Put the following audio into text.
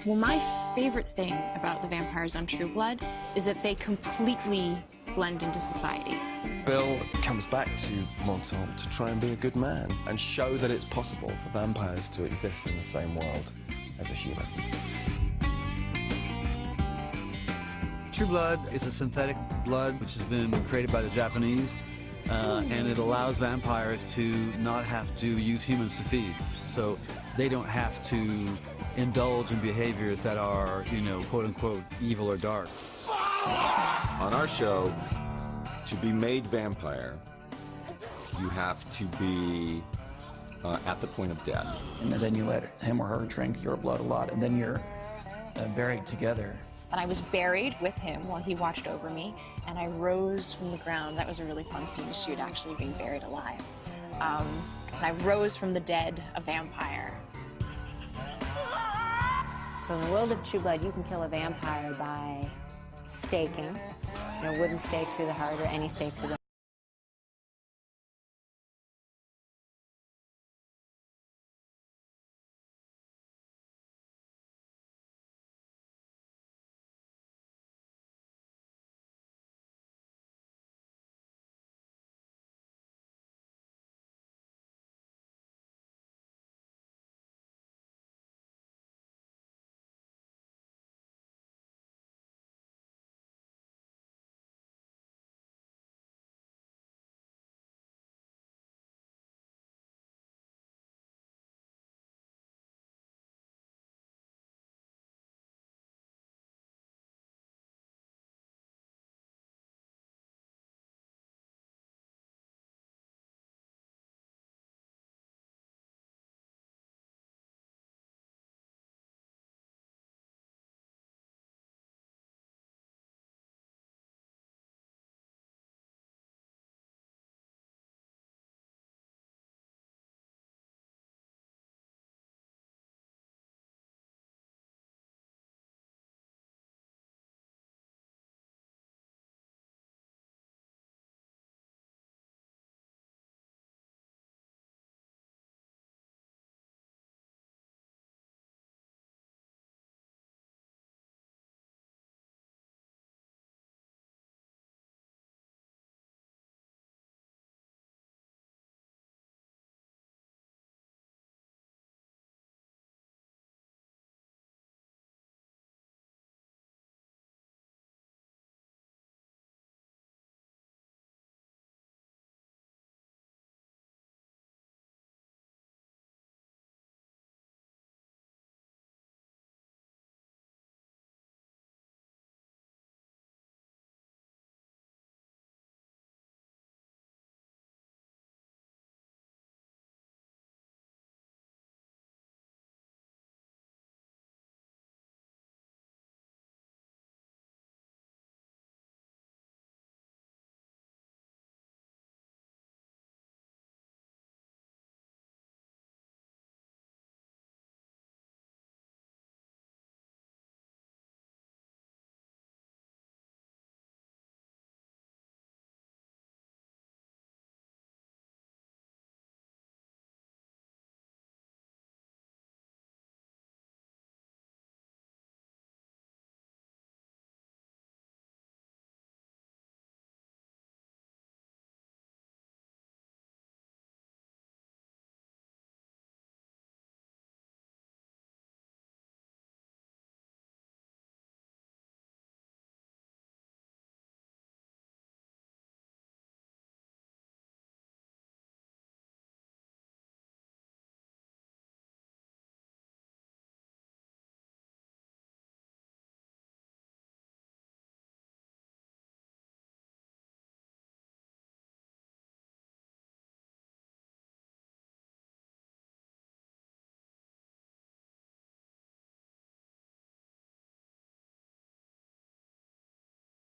Well, my favorite thing about the vampires on True Blood is that they completely blend into society. Bill comes back to Montauk to try and be a good man and show that it's possible for vampires to exist in the same world as a human. True Blood is a synthetic blood which has been created by the Japanese, and it allows vampires to not have to use humans to feed. So they don't have to indulge in behaviors that are, you know, quote-unquote evil or dark. On our show, to be made vampire, you have to be at the point of death. And then you let him or her drink your blood a lot, and then you're buried together. And I was buried with him while he watched over me, and I rose from the ground. That was a really fun scene to shoot, actually being buried alive. And I rose from the dead, a vampire. So in the world of True Blood, you can kill a vampire by staking, wooden stake through the heart or any stake through the